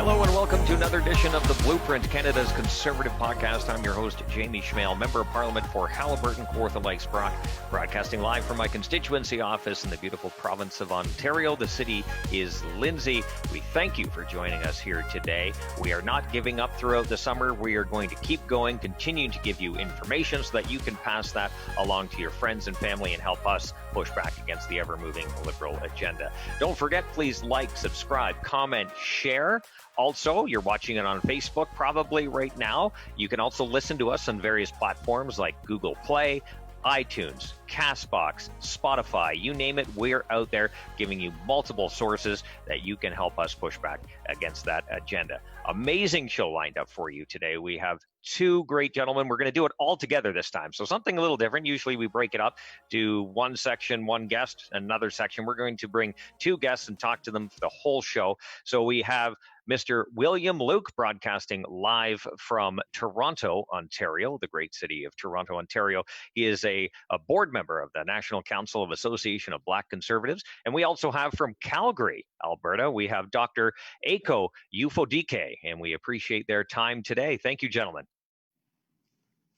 Hello and welcome to another edition of The Blueprint, Canada's Conservative podcast. I'm your host, Jamie Schmale, Member of Parliament for Haliburton, Kawartha Lakes, Brock, broadcasting live from my constituency office in the beautiful province of Ontario. The city is Lindsay. We thank you for joining us here today. We are not giving up throughout the summer. We are going to keep going, continuing to give you information so that you can pass that along to your friends and family and help us push back against the ever-moving liberal agenda. Don't forget, please like, subscribe, comment, share. Also, you're watching it on Facebook probably right now. You can also listen to us on various platforms like Google Play, iTunes, Castbox, Spotify, you name it, we're out there giving you multiple sources that you can help us push back against that agenda. Amazing show lined up for you today. We have two great gentlemen. We're going to do it all together this time. So something a little different. Usually we break it up to one section, one guest, another section. We're going to bring two guests and talk to them for the whole show. So we have Mr. William Luke, broadcasting live from Toronto, Ontario, the great city of Toronto, Ontario. He is a board member of the National Council of Association of Black Conservatives. And we also have from Calgary, Alberta, we have Dr. Aiko Ufodike, and we appreciate their time today. Thank you, gentlemen.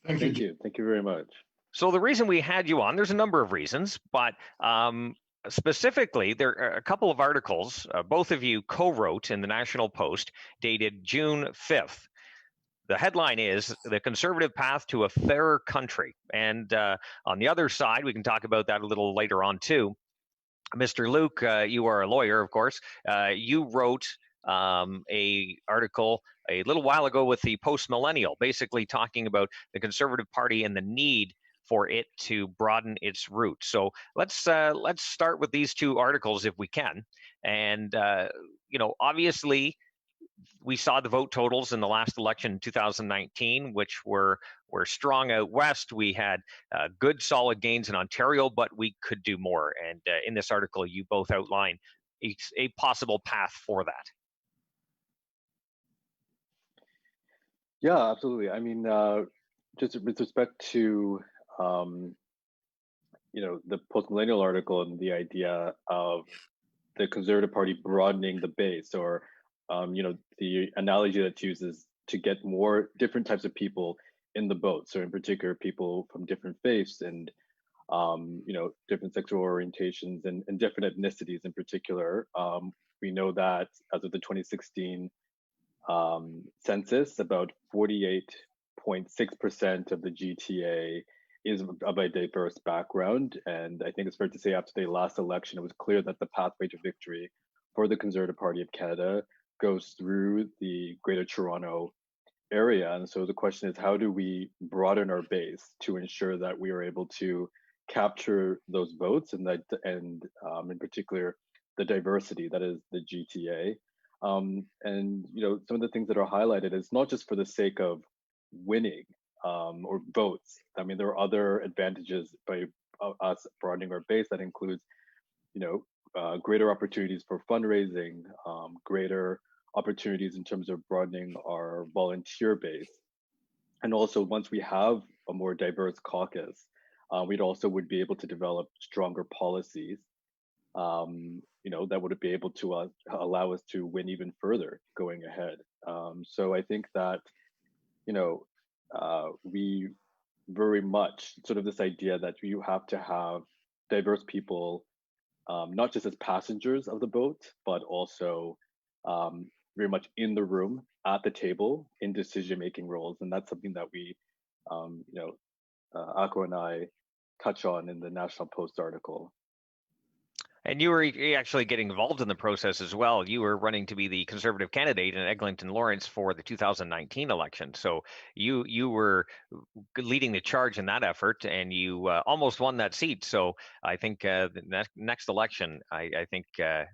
Thank you. Thank you very much. So the reason we had you on, there's a number of reasons, but specifically, there are a couple of articles both of you co-wrote in the National Post dated June 5th. The headline is The Conservative Path to a Fairer Country. And on the other side, we can talk about that a little later on too. Mr. Luke, you are a lawyer, of course. You wrote a article a little while ago with the Post Millennial, basically talking about the Conservative Party and the need for it to broaden its roots. So let's start with these two articles if we can. And obviously, we saw the vote totals in the last election in 2019, which were strong out west. We had good, solid gains in Ontario, but we could do more. And in this article, you both outline a possible path for that. Yeah, absolutely. I mean, just with respect to the post-millennial article and the idea of the Conservative Party broadening the base, or the analogy that's used is to get more different types of people in the vote. So in particular, people from different faiths and different sexual orientations and different ethnicities in particular. We know that as of the 2016 census, about 48.6% of the GTA is of a diverse background. And I think it's fair to say after the last election, it was clear that the pathway to victory for the Conservative Party of Canada goes through the Greater Toronto area. And so the question is, how do we broaden our base to ensure that we are able to capture those votes and in particular, the diversity that is the GTA. Some of the things that are highlighted is not just for the sake of winning or votes. I mean, there are other advantages by us broadening our base that includes, greater opportunities for fundraising, greater opportunities in terms of broadening our volunteer base. And also, once we have a more diverse caucus, we'd also would be able to develop stronger policies, that would be able to allow us to win even further going ahead. So I think that, we very much sort of this idea that you have to have diverse people, not just as passengers of the boat, but also very much in the room, at the table, in decision-making roles. And that's something that we, Akko and I touch on in the National Post article. And you were actually getting involved in the process as well. You were running to be the Conservative candidate in Eglinton Lawrence for the 2019 election. So you were leading the charge in that effort, and you almost won that seat. So I think the next election, I think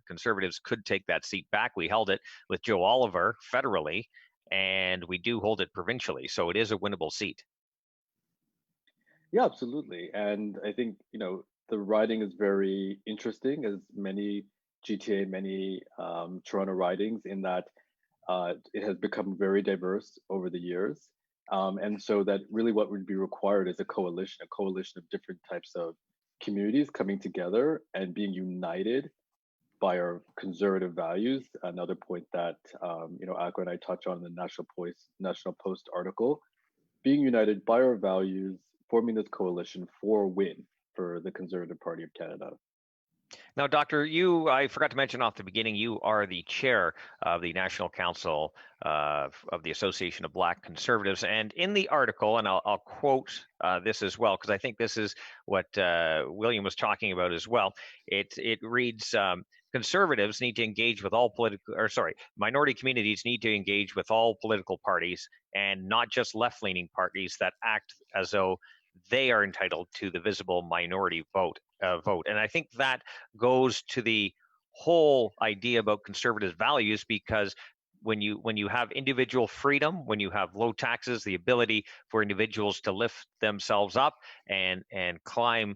Conservatives could take that seat back. We held it with Joe Oliver federally, and we do hold it provincially. So it is a winnable seat. Yeah, absolutely. And I think, the riding is very interesting, as many GTA, many Toronto ridings, in that it has become very diverse over the years. And so that really what would be required is a coalition of different types of communities coming together and being united by our conservative values. Another point that Akko and I touch on in the National Post article, being united by our values, forming this coalition for win for the Conservative Party of Canada. Now, Doctor, I forgot to mention off the beginning, you are the chair of the National Council of the Association of Black Conservatives. And in the article, and I'll quote this as well, because I think this is what William was talking about as well. It reads, conservatives need to engage with minority communities need to engage with all political parties and not just left-leaning parties that act as though they are entitled to the visible minority vote. And I think that goes to the whole idea about conservative values, because when you have individual freedom, when you have low taxes, the ability for individuals to lift themselves up and climb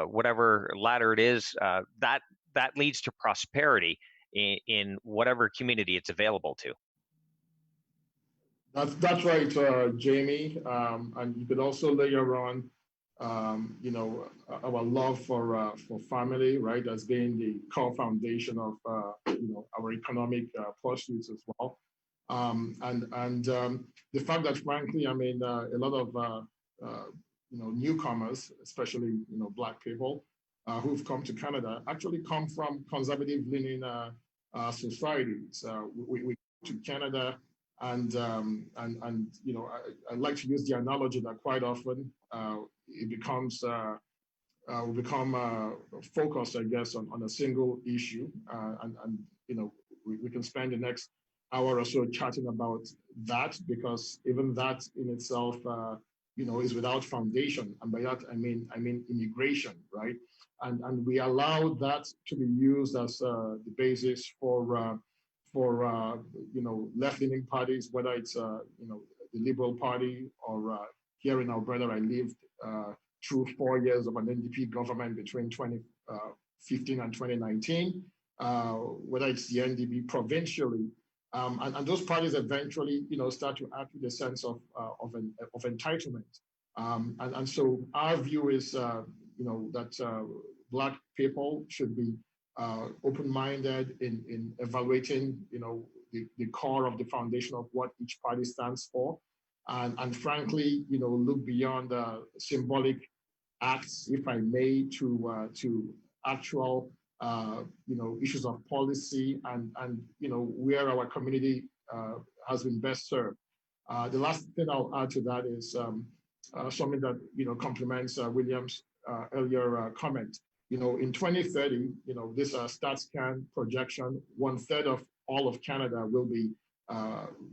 whatever ladder it is, that leads to prosperity in whatever community it's available to. That's right, Jamie. And you could also layer on, our love for family, right, as being the core foundation of, our economic pursuits as well. And the fact that, frankly, I mean, a lot of, newcomers, especially, Black people who've come to Canada, actually come from conservative-leaning societies. We come to Canada. And I like to use the analogy that quite often we become focused, I guess, on a single issue, and we can spend the next hour or so chatting about that, because even that in itself, is without foundation, and by that I mean immigration, right? And we allow that to be used as the basis for left-leaning parties, whether it's the Liberal Party or here in Alberta, I lived through 4 years of an NDP government between 2015 and 2019, whether it's the NDP provincially, and those parties eventually, start to act with a sense of entitlement, and so our view is, that Black people should be open-minded in evaluating, the core of the foundation of what each party stands for, and frankly, look beyond symbolic acts, if I may, to actual, issues of policy and where our community has been best served. The last thing I'll add to that is something that complements William's earlier comment. In 2030, this StatsCan projection, 1/3 of all of Canada will be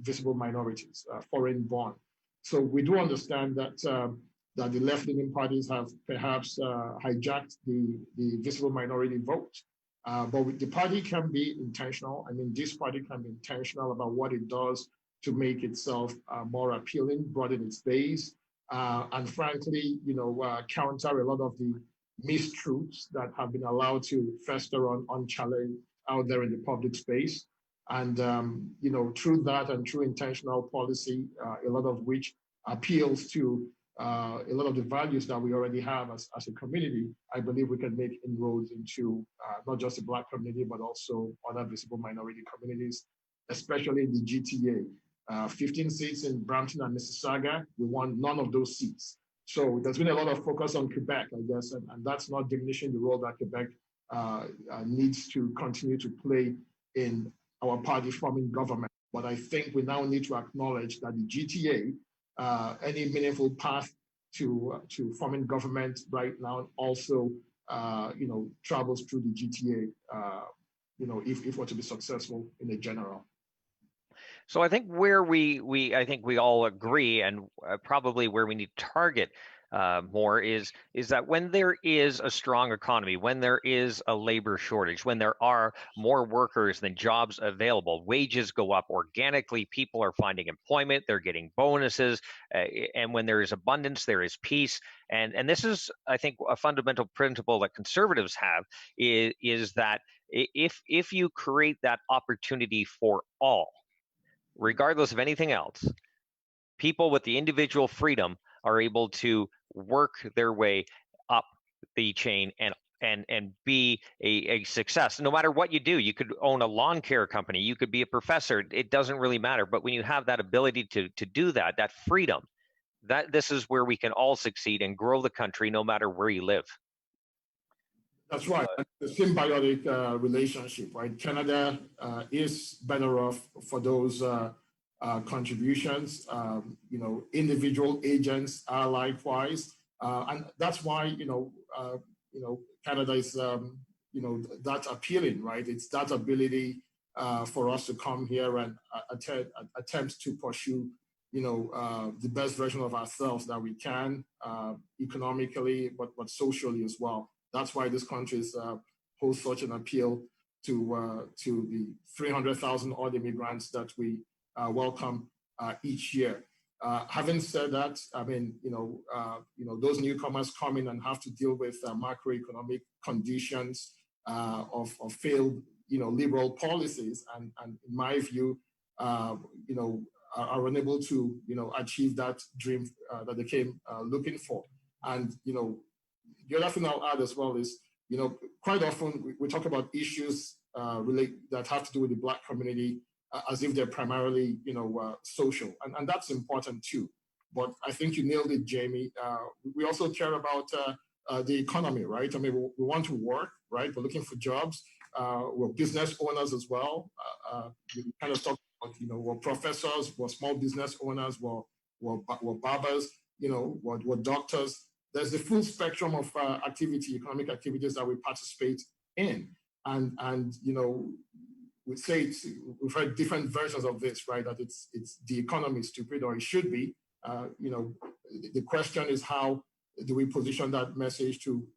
visible minorities, foreign born. So we do understand that the left-leaning parties have perhaps hijacked the visible minority vote, but the party can be intentional. I mean, this party can be intentional about what it does to make itself more appealing, broaden its base, and frankly, counter a lot of the mistruths that have been allowed to fester on unchallenged out there in the public space. And, through that and through intentional policy, a lot of which appeals to a lot of the values that we already have as a community, I believe we can make inroads into not just the Black community, but also other visible minority communities, especially in the GTA. 15 seats in Brampton and Mississauga, we want none of those seats. So there's been a lot of focus on Quebec, I guess, and that's not diminishing the role that Quebec needs to continue to play in our party-forming government. But I think we now need to acknowledge that the GTA, any meaningful path to forming government right now also, travels through the GTA, if we're to be successful in the general. So I think where I think we all agree, and probably where we need to target more is that when there is a strong economy, when there is a labor shortage, when there are more workers than jobs available, wages go up organically, people are finding employment, they're getting bonuses, and when there is abundance, there is peace. And this is, I think, a fundamental principle that conservatives have is that if you create that opportunity for all, regardless of anything else, people with the individual freedom are able to work their way up the chain and and be a success. No matter what you do, you could own a lawn care company, you could be a professor. It doesn't really matter. But when you have that ability to do that, that freedom, that this is where we can all succeed and grow the country, no matter where you live. That's right. The symbiotic relationship, right? Canada is better off for those contributions. Individual agents are likewise, and that's why Canada is that's appealing, right? It's that ability for us to come here and attempt to pursue the best version of ourselves that we can, economically, but socially as well. That's why this country holds such an appeal to the 300,000 odd immigrants that we welcome each year. Having said that, I mean, those newcomers come in and have to deal with macroeconomic conditions of failed, liberal policies, and in my view, are unable to, achieve that dream that they came looking for. And the other thing I'll add as well is, quite often we talk about issues that have to do with the Black community as if they're primarily, social, and that's important too. But I think you nailed it, Jamie. We also care about the economy, right? I mean, we want to work, right? We're looking for jobs. We're business owners as well. We kind of talk about, we're professors, we're small business owners, we're barbers, we're doctors. There's the full spectrum of economic activities that we participate in. And we've heard different versions of this, right? That it's the economy is stupid, or it should be. The question is, how do we position that message to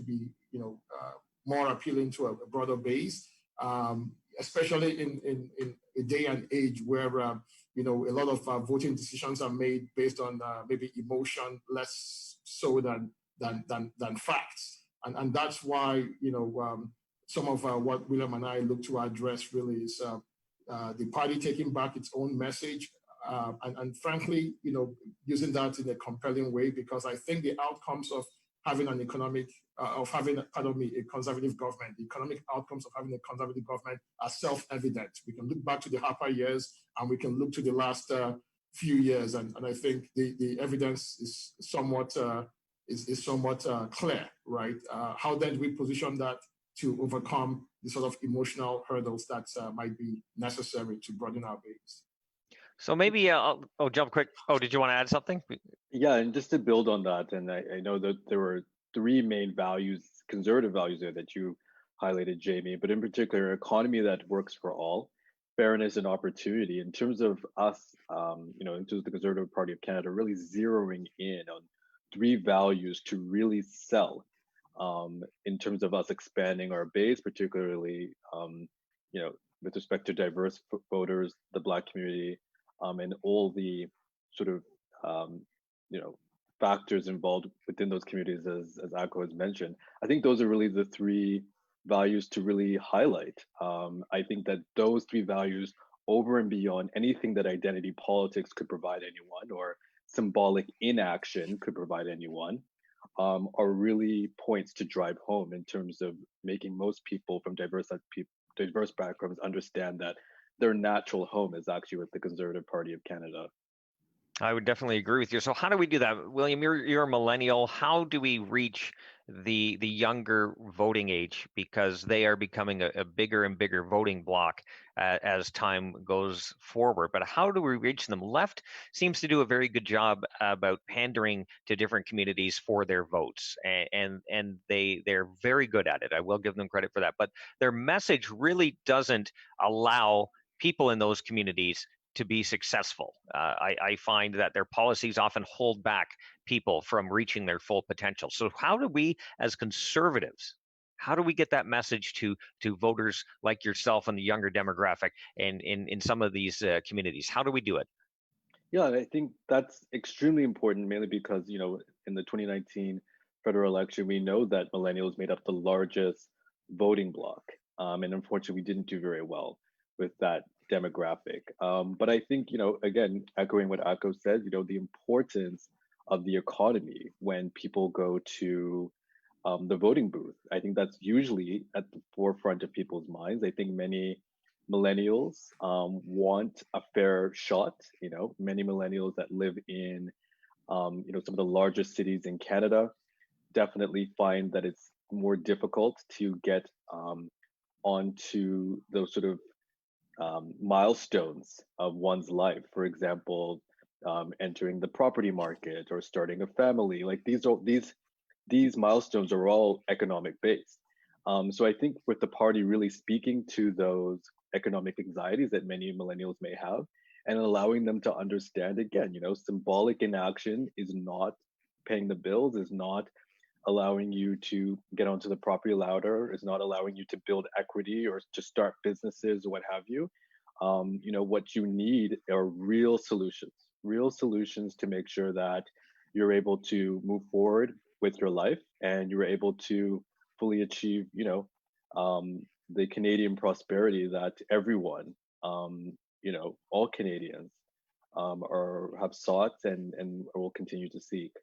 be more appealing to a broader base, especially in a day and age where a lot of voting decisions are made based on maybe emotion, less so than facts, and that's why some of what William and I look to address really is the party taking back its own message, and frankly, using that in a compelling way, because I think the outcomes of having a conservative government, the economic outcomes of having a conservative government are self-evident. We can look back to the Harper years, and we can look to the last few years, and I think the evidence is somewhat clear, right? How then do we position that to overcome the sort of emotional hurdles that might be necessary to broaden our base? So maybe I'll jump quick. Oh, did you want to add something? Yeah, and just to build on that, and I know that there were three main values, conservative values there that you highlighted, Jamie, but in particular, economy that works for all, fairness and opportunity. In terms of us, in terms of the Conservative Party of Canada, really zeroing in on three values to really sell, in terms of us expanding our base, particularly, with respect to diverse voters, the Black community, and all the sort of, factors involved within those communities, as Akko has mentioned. I think those are really the three values to really highlight. I think that those three values, over and beyond anything that identity politics could provide anyone, or symbolic inaction could provide anyone, are really points to drive home in terms of making most people from diverse backgrounds understand that their natural home is actually with the Conservative Party of Canada. I would definitely agree with you. So how do we do that, William? You're a millennial. How do we reach the younger voting age, because they are becoming a bigger and bigger voting bloc as time goes forward? But how do we reach them? Left seems to do a very good job about pandering to different communities for their votes, and they're very good at it. I will give them credit for that. But their message really doesn't allow people in those communities to be successful. I find that their policies often hold back people from reaching their full potential. So how do we, as conservatives, how do we get that message to voters like yourself and the younger demographic and in some of these communities? How do we do it? Yeah, I think that's extremely important, mainly because, in the 2019 federal election, we know that millennials made up the largest voting bloc. And unfortunately, we didn't do very well with that demographic. But I think, again, echoing what Akko said, the importance of the economy when people go to the voting booth. I think that's usually at the forefront of people's minds. I think many millennials want a fair shot. Many millennials that live in some of the largest cities in Canada definitely find that it's more difficult to get onto those sort of milestones of one's life. For example, entering the property market or starting a family. Like these milestones are all economic based. So I think with the party really speaking to those economic anxieties that many millennials may have and allowing them to understand again, symbolic inaction is not paying the bills, is not allowing you to get onto the property ladder, is not allowing you to build equity or to start businesses or what have you. What you need are real solutions to make sure that you're able to move forward with your life and you're able to fully achieve, the Canadian prosperity that everyone, all Canadians have sought and will continue to seek.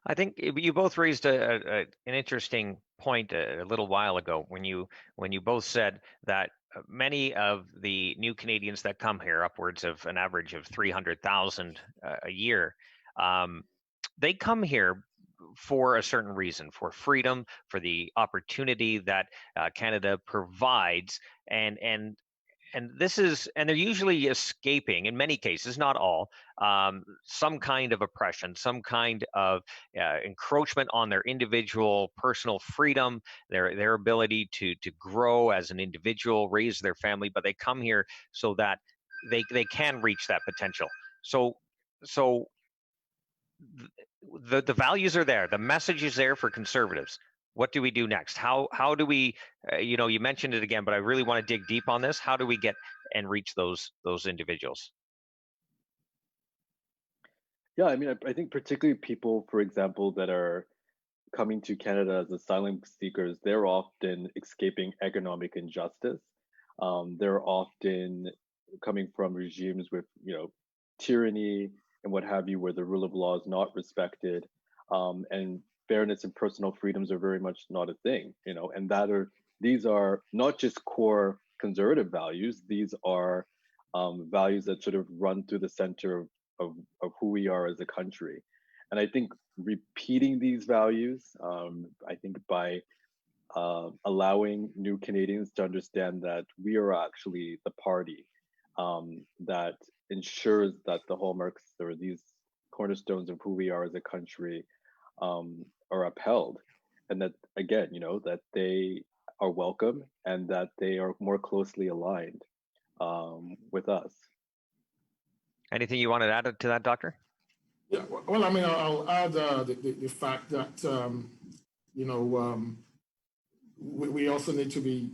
I think you both raised an interesting point a little while ago when you both said that many of the new Canadians that come here, upwards of an average of 300,000 a year, they come here for a certain reason, for freedom, for the opportunity that Canada provides, and they're usually escaping, in many cases, not all, some kind of oppression, some kind of encroachment on their individual personal freedom, their ability to grow as an individual, raise their family, but they come here so that they can reach that potential. So the values are there, the message is there for Conservatives. What do we do next? How do we, you mentioned it again, but I really want to dig deep on this. How do we get and reach those individuals? Yeah, I mean, I think particularly people, for example, that are coming to Canada as asylum seekers, they're often escaping economic injustice. They're often coming from regimes with, tyranny and what have you, where the rule of law is not respected, and fairness and personal freedoms are very much not a thing, and these are not just core conservative values. These are values that sort of run through the center of who we are as a country. And I think repeating these values, I think by allowing new Canadians to understand that we are actually the party that ensures that the hallmarks or these cornerstones of who we are as a country are upheld, and that again, that they are welcome and that they are more closely aligned with us. Anything you want to add to that, Doctor? Yeah, well, I mean, I'll add the fact that we also need to be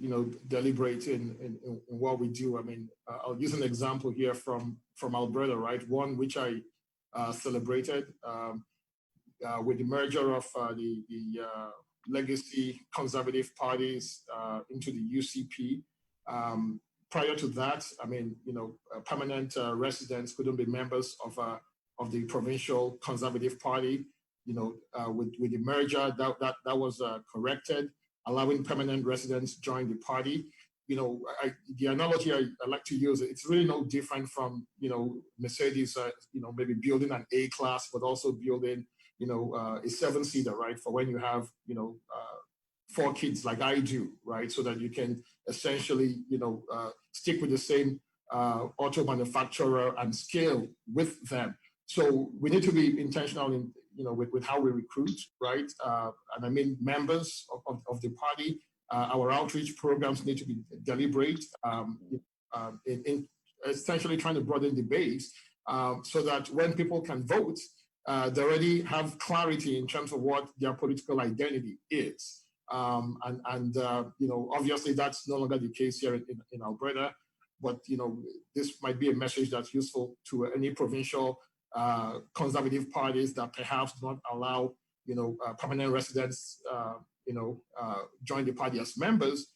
deliberate in what we do. I mean, I'll use an example here from Alberta, right? One which I celebrated with the merger of the legacy conservative parties into the UCP. Prior to that, I mean, permanent residents couldn't be members of the provincial conservative party. With the merger, that was corrected, allowing permanent residents to join the party. The analogy I like to use, it's really no different from Mercedes, maybe building an A class, but also building a 7-seater, right? For when you have 4 kids like I do, right? So that you can essentially stick with the same auto manufacturer and scale with them. So we need to be intentional in with how we recruit, right? And I mean members of the party. Our outreach programs need to be deliberate in essentially trying to broaden the base so that when people can vote, they already have clarity in terms of what their political identity is. Obviously that's no longer the case here in Alberta, but this might be a message that's useful to any provincial conservative parties that perhaps not allow permanent residents join the party as members.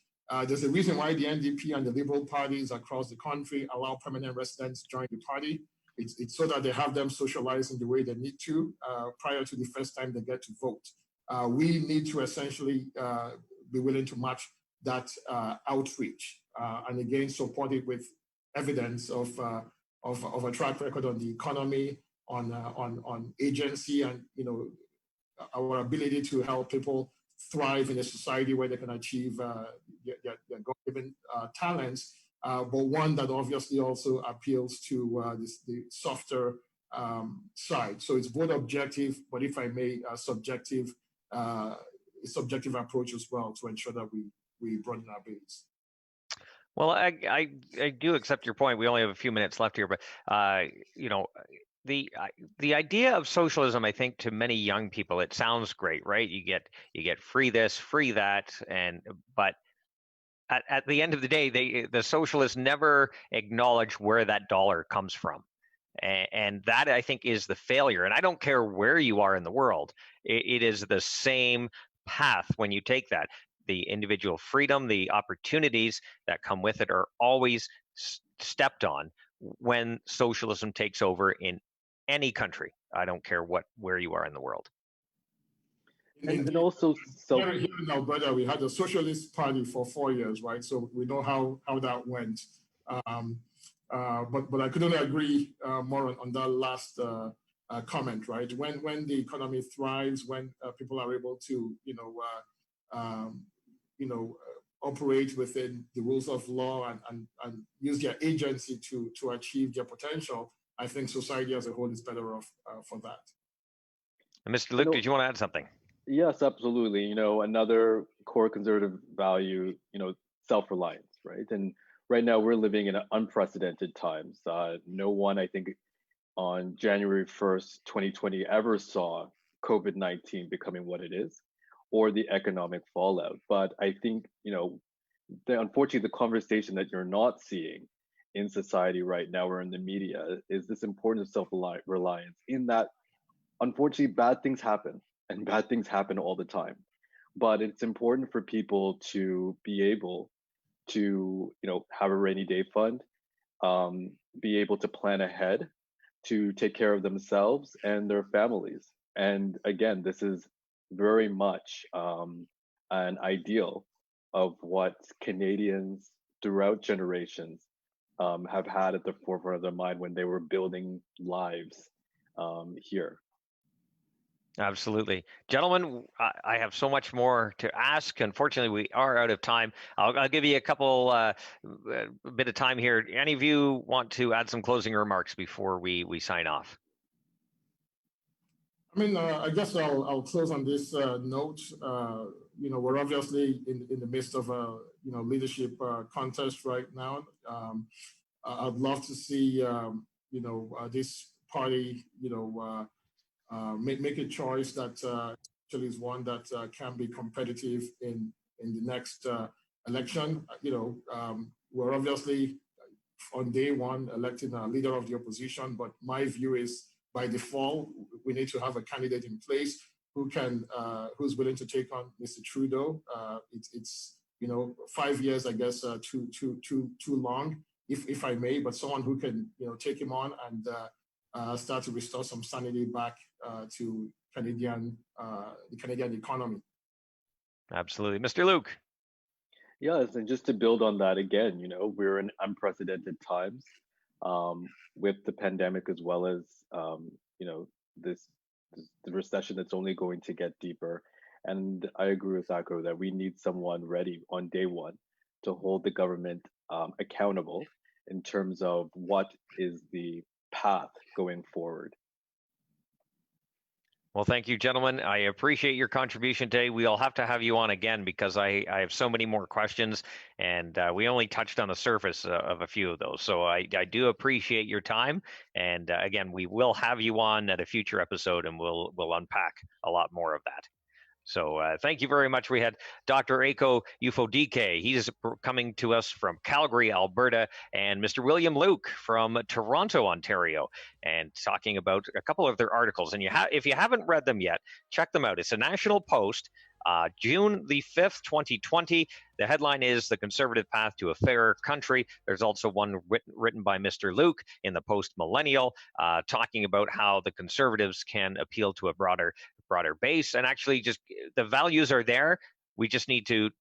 There's a reason why the NDP and the Liberal parties across the country allow permanent residents join the party. It's so that they have them socialize in the way they need to prior to the first time they get to vote. we need to essentially be willing to match that outreach, and again support it with evidence of a track record on the economy, on agency, and our ability to help people thrive in a society where they can achieve their God-given talents, but one that obviously also appeals to the softer side. So it's both objective, but if I may, subjective approach as well to ensure that we broaden our base. Well, I do accept your point. We only have a few minutes left here, but the idea of socialism, I think, to many young people, it sounds great, right? You get free this, free that, but at the end of the day, the socialists never acknowledge where that dollar comes from. And that, I think, is the failure. And I don't care where you are in the world. It is the same path when you take that. The individual freedom, the opportunities that come with it are always stepped on when socialism takes over in any country. I don't care where you are in the world. And also, here in Alberta, we had a socialist party for 4 years, right? So we know how that went. But I could only agree more on that last comment, right? When the economy thrives, when people are able to, operate within the rules of law and use their agency to achieve their potential, I think society as a whole is better off for that. And Mr. Luke, did you want to add something? Yes, absolutely. Another core conservative value, self-reliance, right? And right now we're living in unprecedented times. No one, I think, on January 1st, 2020 ever saw COVID-19 becoming what it is, or the economic fallout. But I think, unfortunately, the conversation that you're not seeing in society right now or in the media is this importance of self-reliance, in that, unfortunately, bad things happen, and bad things happen all the time. But it's important for people to be able to, have a rainy day fund, be able to plan ahead, to take care of themselves and their families. And again, this is very much an ideal of what Canadians throughout generations have had at the forefront of their mind when they were building lives here. Absolutely. Gentlemen, I have so much more to ask. Unfortunately, we are out of time. I'll give you a couple bit of time here. Any of you want to add some closing remarks before we sign off? I mean, I guess I'll close on this note. We're obviously in the midst of a leadership contest right now. I'd love to see this party make a choice that actually is one that can be competitive in the next election. We're obviously on day one electing a leader of the opposition, but my view is, by default, we need to have a candidate in place who's willing to take on Mr. Trudeau. It's 5 years, I guess, too long, if I may, but someone who can take him on and start to restore some sanity back to the Canadian economy. Absolutely, Mr. Luke. Yes, and just to build on that again, we're in unprecedented times with the pandemic, as well as the recession that's only going to get deeper. And I agree with Akko that we need someone ready on day one to hold the government accountable in terms of what is the path going forward. Well, thank you, gentlemen. I appreciate your contribution today. We'll have to have you on again because I have so many more questions, and we only touched on the surface of a few of those. So I do appreciate your time. And again, we will have you on at a future episode, and we'll unpack a lot more of that. So thank you very much. We had Dr. Aiko Ufodike. He's coming to us from Calgary, Alberta, and Mr. William Luke from Toronto, Ontario, and talking about a couple of their articles. And if you haven't read them yet, check them out. It's a National Post, June the 5th, 2020. The headline is The Conservative Path to a Fairer Country. There's also one written by Mr. Luke in the Post Millennial, talking about how the Conservatives can appeal to a broader broader base. And actually, just the values are there. We just need to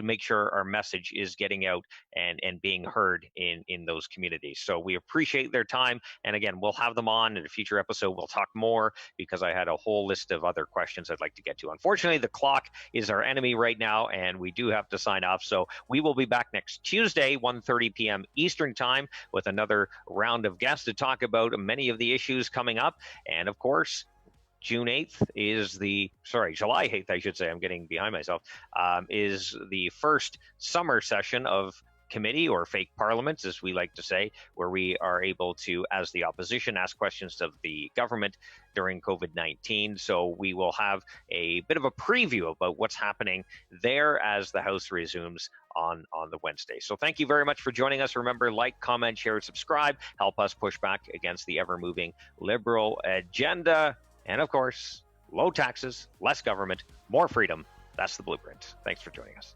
make sure our message is getting out and being heard in those communities. So we appreciate their time. And again, we'll have them on in a future episode. We'll talk more because I had a whole list of other questions I'd like to get to. Unfortunately, the clock is our enemy right now, and we do have to sign off. So we will be back next Tuesday, 1:30 p.m. Eastern time, with another round of guests to talk about many of the issues coming up. And of course, July 8th, I should say, I'm getting behind myself, is the first summer session of committee, or fake parliaments, as we like to say, where we are able to, as the opposition, ask questions of the government during COVID-19. So we will have a bit of a preview about what's happening there as the House resumes on the Wednesday. So thank you very much for joining us. Remember, like, comment, share, subscribe. Help us push back against the ever-moving Liberal agenda. And of course, low taxes, less government, more freedom. That's the blueprint. Thanks for joining us.